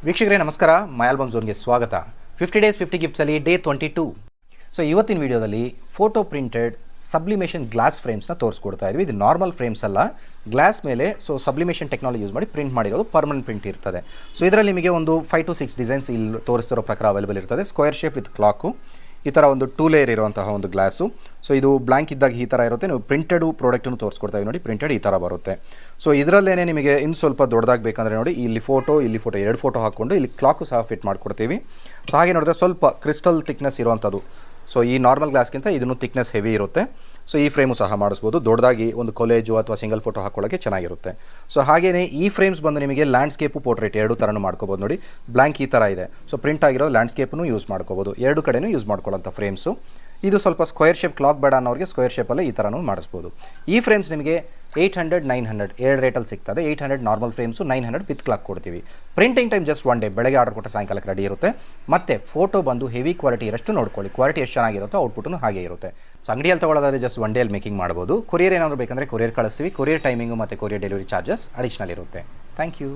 ವೀಕ್ಷಕರೇ ನಮಸ್ಕಾರ. ಮೈ ಆಲ್ಬಮ್ ಝೋನ್ಗೆ ಸ್ವಾಗತ. 50 ಡೇಸ್ 50 ಗಿಫ್ಟ್ಸಲ್ಲಿ ಡೇ 22. ಸೊ ಇವತ್ತಿನ ವಿಡಿಯೋದಲ್ಲಿ ಫೋಟೋ ಪ್ರಿಂಟೆಡ್ ಸಬ್ಲಿಮೇಷನ್ ಗ್ಲಾಸ್ ಫ್ರೇಮ್ಸ್ನ ತೋರಿಸ್ಕೊಡ್ತಾ ಇದ್ವಿ. ಇದು ನಾರ್ಮಲ್ ಫ್ರೇಮ್ಸ್ ಅಲ್ಲ, ಗ್ಲಾಸ್ ಮೇಲೆ ಸಬ್ಲಿಮೇಷನ್ ಟೆಕ್ನಾಲಜಿ ಯೂಸ್ ಮಾಡಿ ಪ್ರಿಂಟ್ ಮಾಡಿರೋದು ಪರ್ಮನೆಂಟ್ ಪ್ರಿಂಟ್ ಇರ್ತದೆ. ಸೊ ಇದರಲ್ಲಿ ನಿಮಗೆ ಒಂದು 5 to 6 ಡಿಸೈನ್ಸ್ ಇಲ್ಲಿ ತೋರಿಸ್ತಿರೋ ಪ್ರಕಾರ ಅವೈಲೇಬಲ್ ಇರ್ತದೆ. ಸ್ಕ್ವೇರ್ ಶೇಪ್ ವಿತ್ ಕ್ಲಾಕು, ಈ ಥರ ಒಂದು 2 ಲೇಯರ್ ಇರುವಂತಹ ಒಂದು ಗ್ಲಾಸು. ಸೊ ಇದು ಬ್ಲ್ಯಾಂಕ್ ಇದ್ದಾಗ ಈ ಥರ ಇರುತ್ತೆ. ನೀವು ಪ್ರಿಂಟೆಡು ಪ್ರಾಡಕ್ಟನ್ನು ತೋರಿಸ್ಕೊಡ್ತಾಯಿವಿ ನೋಡಿ, ಪ್ರಿಂಟೆಡ್ ಈ ಥರ ಬರುತ್ತೆ. ಸೊ ಇದರಲ್ಲೇ ನಿಮಗೆ ಇನ್ನು ಸ್ವಲ್ಪ ದೊಡ್ಡದಾಗಬೇಕಂದ್ರೆ ನೋಡಿ, ಇಲ್ಲಿ ಫೋಟೋ 2 ಫೋಟೋ ಹಾಕ್ಕೊಂಡು ಇಲ್ಲಿ ಕ್ಲಾಕು ಸಹ ಫಿಟ್ ಮಾಡ್ಕೊಡ್ತೀವಿ. ಸೊ ಹಾಗೆ ನೋಡಿದ್ರೆ ಸ್ವಲ್ಪ ಕ್ರಿಸ್ಟಲ್ ಥಿಕ್ನೆಸ್ ಇರುವಂಥದ್ದು. ಸೊ ಈ ನಾರ್ಮಲ್ ಗ್ಲಾಸ್ಗಿಂತ ಇದನ್ನು ಥಿಕ್ನೆಸ್ ಹೆವಿ ಇರುತ್ತೆ. ಸೊ ಈ ಫ್ರೇಮು ಸಹ ಮಾಡಿಸ್ಬೋದು. ದೊಡ್ಡದಾಗಿ ಒಂದು ಕಾಲೇಜು ಅಥವಾ ಸಿಂಗಲ್ ಫೋಟೋ ಹಾಕೊಳ್ಳೋಕ್ಕೆ ಚೆನ್ನಾಗಿರುತ್ತೆ. ಸೊ ಹಾಗೆಯೇ ಈ ಫ್ರೇಮ್ಸ್ ಬಂದು ನಿಮಗೆ ಲ್ಯಾಂಡ್ಸ್ಕೇಪು ಪೋರ್ಟ್ರೇಟ್ ಎರಡು ಥರನೂ ಮಾಡ್ಕೋಬೋದು ನೋಡಿ. ಬ್ಲ್ಯಾಂಕ್ ಈ ಥರ ಇದೆ, ಸೊ ಪ್ರಿಂಟ್ ಆಗಿರೋ ಲ್ಯಾಂಡ್ಸ್ಕೇಪನ್ನು ಯೂಸ್ ಮಾಡ್ಕೋಬೋದು. ಎರಡು ಕಡೆನೂ ಯೂಸ್ ಮಾಡ್ಕೊಳ್ಳೋಂಥ ಫ್ರೇಮ್ಸು. ಇದು ಸ್ವಲ್ಪ ಸ್ಕ್ವೇರ್ ಶೇಪ್ ಕ್ಲಾಕ್ ಬೇಡ ಅನ್ನೋರಿಗೆ ಸ್ಕ್ವೇರ್ ಶೇಪಲ್ಲೇ ಈ ಥರನೂ ಮಾಡಿಸ್ಬೋದು. ಈ ಫ್ರೇಮ್ಸ್ ನಿಮಗೆ 800, 900 ಎರಡು ರೇಟಲ್ಲಿ ಸಿಗ್ತದೆ. 800 ನಾರ್ಮಲ್ ಫ್ರೇಮ್ಸು, 900 ವಿತ್ ಕ್ಲಾಕ್ ಕೊಡ್ತೀವಿ. Printing time just 1 day. ಬೆಳಗ್ಗೆ ಆರ್ಡರ್ ಕೊಟ್ಟರೆ ಸಾಯಂಕಾಲಕ್ಕೆ ರೆಡಿ ಇರುತ್ತೆ. ಮತ್ತು ಫೋಟೋ ಬಂದು ಹೆವಿ ಕ್ವಾಲಿಟಿ ಇರಷ್ಟು ನೋಡ್ಕೊಳ್ಳಿ. ಕ್ವಾಲಿಟಿ ಎಷ್ಟು ಚೆನ್ನಾಗಿರುತ್ತೋ ಔಟ್ಪುಟೂ ಹಾಗೆ ಇರುತ್ತೆ. ಸೊ ಅಂಗಡಿಯಲ್ಲಿ ತೊಗೊಳ್ಳೋದಾದ್ರೆ ಜಸ್ಟ್ 1 ಡೇಯಲ್ಲಿ ಮೇಕಿಂಗ್ ಮಾಡ್ಬೋದು. ಕೊರಿಯರ್ ಏನಾದರೂ ಬೇಕಂದರೆ ಕೊರಿಯರ್ ಕಳಿಸ್ತೀವಿ. ಕೊರಿಯರ್ ಟೈಮಿಂಗು ಮತ್ತು ಕೊರಿಯರ್ ಡೆಲಿವರಿ ಚಾರ್ಜಸ್ ಅಡಿಷನಲ್ ಇರುತ್ತೆ. Thank you.